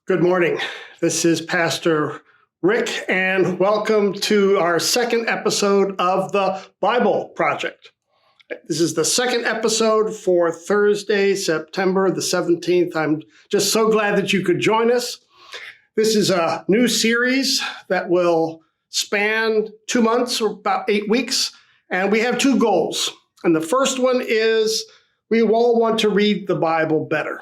Good morning. This is Pastor Rick, and welcome to our second episode of the Bible Project. This is the second episode for Thursday, September the 17th. I'm just so glad that you could join us. This is a new series that will span 2 months or about 8 weeks, and we have two goals. And the first one is we all want to read the Bible better.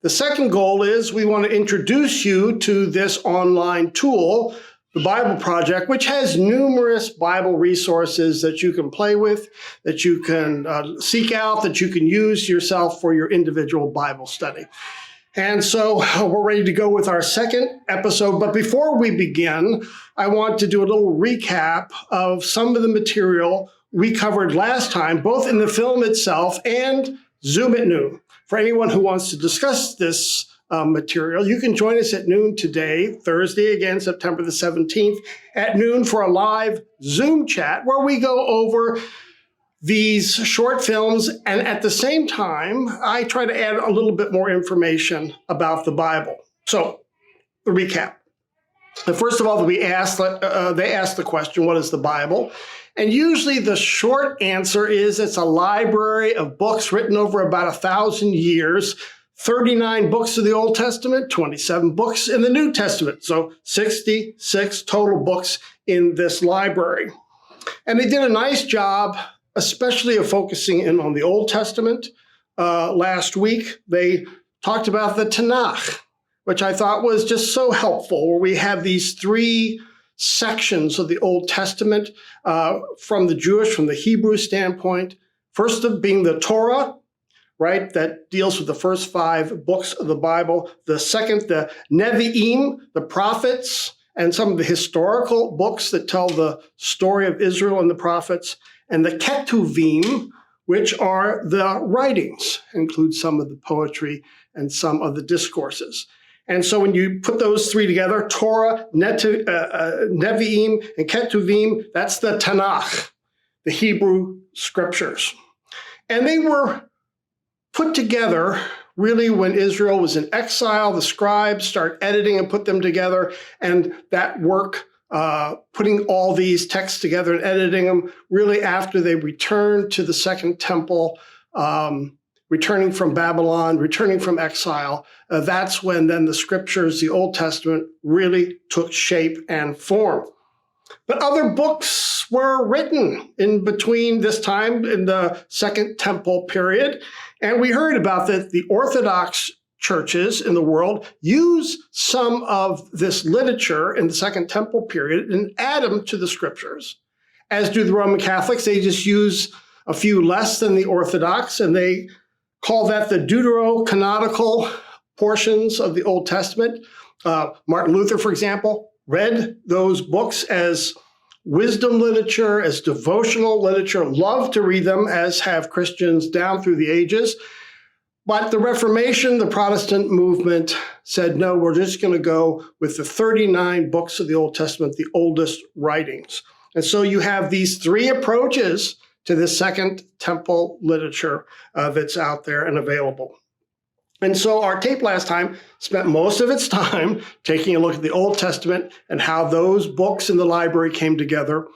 The second goal is we want to introduce you to this online tool, the Bible Project, which has numerous Bible resources that you can play with, that you can seek out, that you can use yourself for your individual Bible study. And so we're ready to go with our second episode. But before we begin, I want to do a little recap of some of the material we covered last time, both in the film itself and Zoom at noon. For anyone who wants to discuss this material, you can join us at noon today, Thursday, again, September the 17th, at noon for a live Zoom chat where we go over these short films. And at the same time, I try to add a little bit more information about the Bible. So, the recap. First of all, they asked the question, what is the Bible? And usually the short answer is it's a library of books written over about 1,000 years, 39 books of the Old Testament, 27 books in the New Testament. So 66 total books in this library. And they did a nice job, especially of focusing in on the Old Testament. Last week, they talked about the Tanakh, which I thought was just so helpful, where we have these three sections of the Old Testament from the Hebrew standpoint. First of being the Torah, right, that deals with the first 5 books of the Bible. The second, the Nevi'im, the prophets, and some of the historical books that tell the story of Israel and the prophets. And the Ketuvim, which are the writings, include some of the poetry and some of the discourses. And so when you put those three together, Torah, Nevi'im, and Ketuvim, that's the Tanakh, the Hebrew scriptures. And they were put together really when Israel was in exile. The scribes start editing and put them together. And that work, putting all these texts together and editing them, really after they returned to the Second Temple, returning from Babylon, returning from exile, that's when then the scriptures, the Old Testament, really took shape and form. But other books were written in between this time in the Second Temple period. And we heard about that the Orthodox churches in the world use some of this literature in the Second Temple period and add them to the scriptures. As do the Roman Catholics. They just use a few less than the Orthodox, and they call that the deuterocanonical portions of the Old Testament. Martin Luther, for example, read those books as wisdom literature, as devotional literature, loved to read them, as have Christians down through the ages. But the Reformation, the Protestant movement, said, no, we're just going to go with the 39 books of the Old Testament, the oldest writings. And so you have these three approaches to the Second Temple literature that's out there and available. And so our tape last time spent most of its time taking a look at the Old Testament and how those books in the library came together.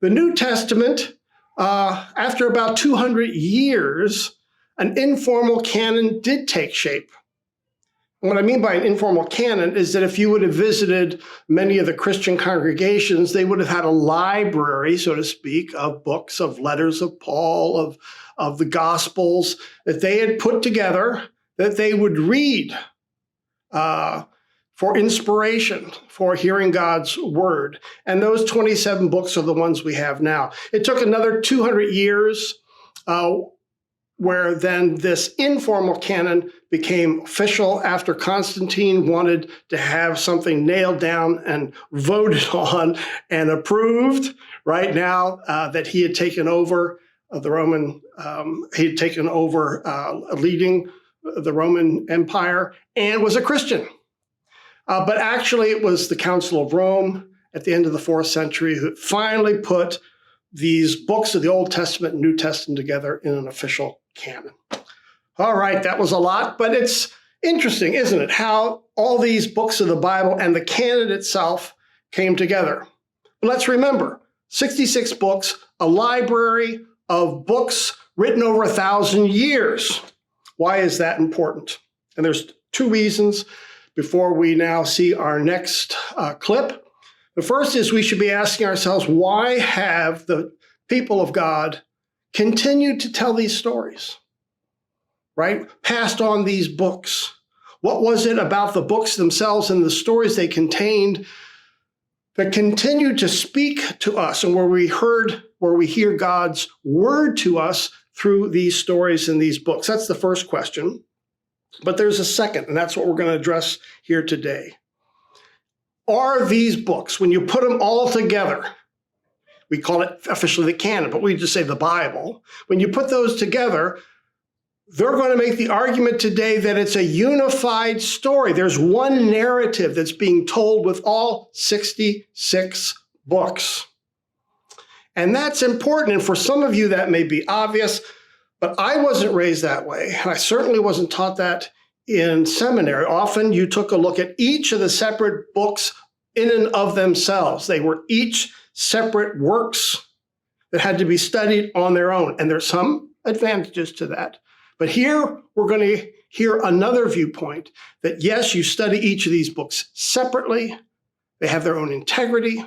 The New Testament, after about 200 years, an informal canon did take shape. And what I mean by an informal canon is that if you would have visited many of the Christian congregations, they would have had a library, so to speak, of books, of letters of Paul, of the Gospels that they had put together that they would read for inspiration, for hearing God's word. And those 27 books are the ones we have now. It took another 200 years where then this informal canon became official after Constantine wanted to have something nailed down and voted on and approved. Right now that he had taken over the Roman, leading the Roman Empire and was a Christian. But actually it was the Council of Rome at the end of the 4th century who finally put these books of the Old Testament and New Testament together in an official canon. All right, that was a lot, but it's Interesting, isn't it, how all these books of the Bible and the canon itself came together. But let's remember, 66 books, a library of books written over 1,000 years. Why is that important? And there's two reasons before we now see our next clip. The first is we should be asking ourselves, why have the people of God continued to tell these stories, right? Passed on these books. What was it about the books themselves and the stories they contained that continued to speak to us, and where we hear God's word to us through these stories and these books? That's the first question. But there's a second, and that's what we're going to address here today. Are these books, when you put them all together, we call it officially the canon, but we just say the Bible. When you put those together, they're going to make the argument today that it's a unified story. There's one narrative that's being told with all 66 books. And that's important. And for some of you, that may be obvious, but I wasn't raised that way. And I certainly wasn't taught that in seminary. Often you took a look at each of the separate books in and of themselves. They were each separate works that had to be studied on their own. And there's some advantages to that. But here we're going to hear another viewpoint that, yes, you study each of these books separately. They have their own integrity,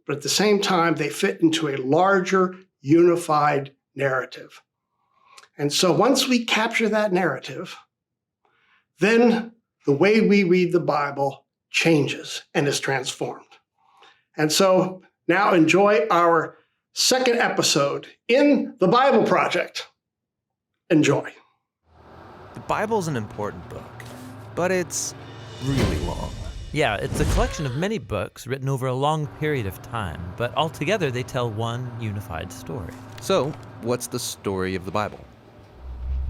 but at the same time, they fit into a larger, unified narrative. And so once we capture that narrative, then the way we read the Bible changes and is transformed. And so now enjoy our second episode in the Bible Project. Enjoy. The Bible's an important book, but it's really long. Yeah, it's a collection of many books written over a long period of time, but altogether they tell one unified story. So, what's the story of the Bible?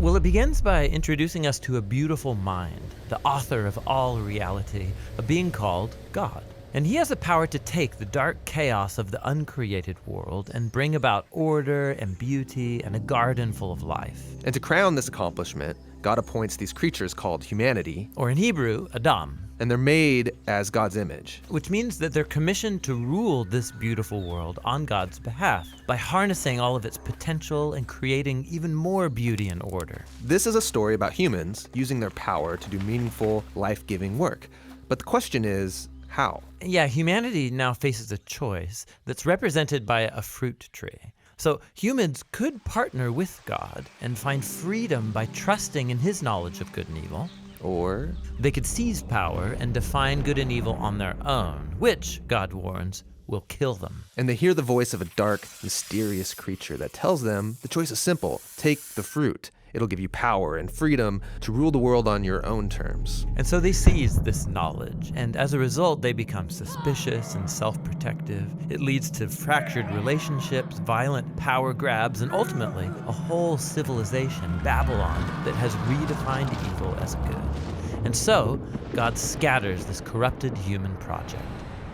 Well, it begins by introducing us to a beautiful mind, the author of all reality, a being called God. And he has the power to take the dark chaos of the uncreated world and bring about order and beauty and a garden full of life. And to crown this accomplishment, God appoints these creatures called humanity, Or in Hebrew, Adam. and they're made as God's image. Which means that they're commissioned to rule this beautiful world on God's behalf by harnessing all of its potential and creating even more beauty and order. This is a story about humans using their power to do meaningful, life-giving work. But the question is, how? Yeah, humanity now faces a choice that's represented by a fruit tree. So humans could partner with God and find freedom by trusting in his knowledge of good and evil. Or They could seize power and define good and evil on their own, which, God warns, will kill them. and they hear the voice of a dark, mysterious creature that tells them the choice is simple. Take the fruit. It'll give you power and freedom to rule the world on your own terms. And so they seize this knowledge, and as a result, they become suspicious and self-protective. It leads to fractured relationships, violent power grabs, and ultimately, a whole civilization, Babylon, that has redefined evil as good. And so, God scatters this corrupted human project.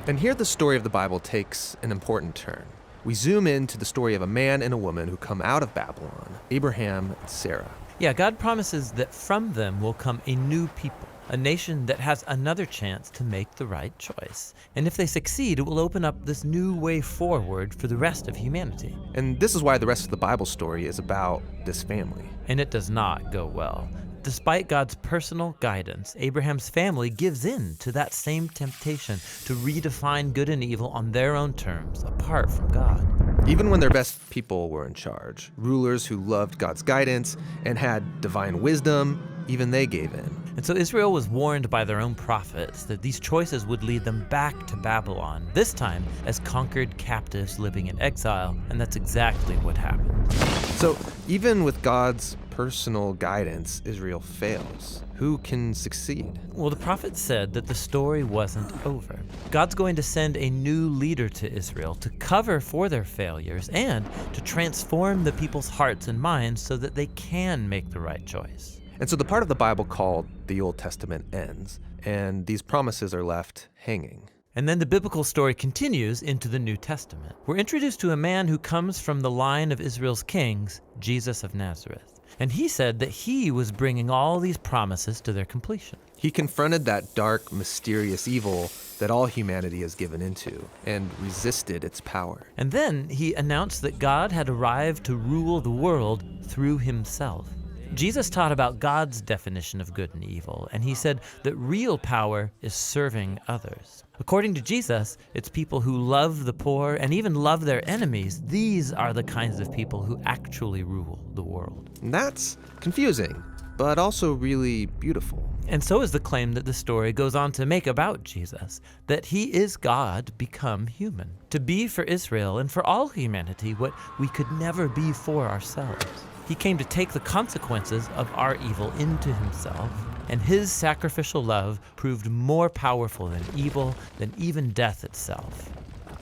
And here the story of the Bible takes an important turn. We zoom into the story of a man and a woman who come out of Babylon, Abraham and Sarah. Yeah, God promises that from them will come a new people, a nation that has another chance to make the right choice. And if they succeed, it will open up this new way forward for the rest of humanity. And this is why the rest of the Bible story is about this family. And it does not go well. Despite God's personal guidance, Abraham's family gives in to that same temptation to redefine good and evil on their own terms, apart from God. Even when their best people were in charge, rulers who loved God's guidance and had divine wisdom, even they gave in. And so Israel was warned by their own prophets that these choices would lead them back to Babylon, this time as conquered captives living in exile, and that's exactly what happened. So even with God's personal guidance, Israel fails. Who can succeed? Well, the prophet said that the story wasn't over. God's going to send a new leader to Israel to cover for their failures and to transform the people's hearts and minds so that they can make the right choice. And so the part of the Bible called the Old Testament ends, and these promises are left hanging. And then the biblical story continues into the New Testament. We're introduced to a man who comes from the line of Israel's kings, Jesus of Nazareth. And he said that he was bringing all these promises to their completion. He confronted that dark, mysterious evil that all humanity has given into and resisted its power. And then he announced that God had arrived to rule the world through himself. Jesus taught about God's definition of good and evil, and he said that real power is serving others. According to Jesus, it's people who love the poor and even love their enemies. These are the kinds of people who actually rule the world. And that's confusing, but also really beautiful. And so is the claim that the story goes on to make about Jesus, that he is God become human, to be for Israel and for all humanity what we could never be for ourselves. He came to take the consequences of our evil into himself, and his sacrificial love proved more powerful than evil, than even death itself.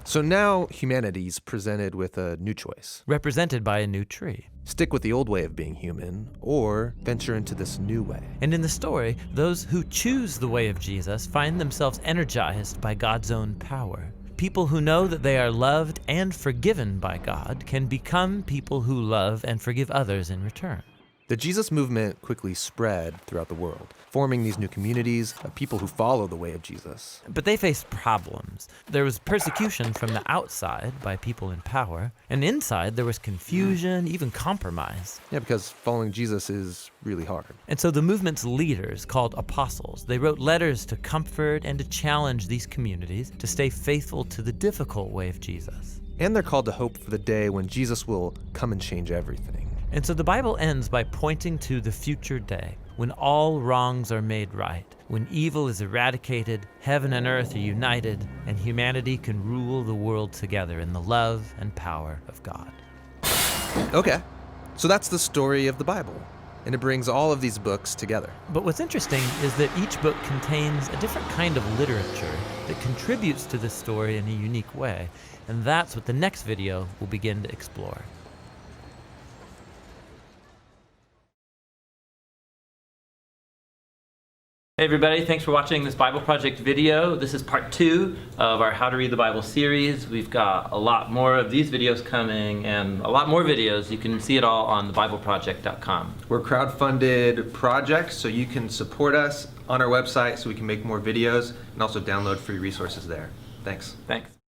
So now humanity's presented with a new choice. Represented by a new tree. Stick with the old way of being human, or venture into this new way. And in the story, those who choose the way of Jesus find themselves energized by God's own power. People who know that they are loved and forgiven by God can become people who love and forgive others in return. The Jesus movement quickly spread throughout the world, forming these new communities of people who follow the way of Jesus. But they faced problems. There was persecution from the outside by people in power, and inside there was confusion, even compromise. Yeah, because following Jesus is really hard. And so the movement's leaders, called apostles, they wrote letters to comfort and to challenge these communities to stay faithful to the difficult way of Jesus. And they're called to hope for the day when Jesus will come and change everything. And so the Bible ends by pointing to the future day, when all wrongs are made right, when evil is eradicated, heaven and earth are united, and humanity can rule the world together in the love and power of God. Okay, so that's the story of the Bible, and it brings all of these books together. But what's interesting is that each book contains a different kind of literature that contributes to this story in a unique way, and that's what the next video will begin to explore. Hey everybody, thanks for watching this Bible Project video. This is part 2 of our How to Read the Bible series. We've got a lot more of these videos coming and a lot more videos. You can see it all on thebibleproject.com. We're a crowd-funded project, so you can support us on our website so we can make more videos and also download free resources there. Thanks. Thanks.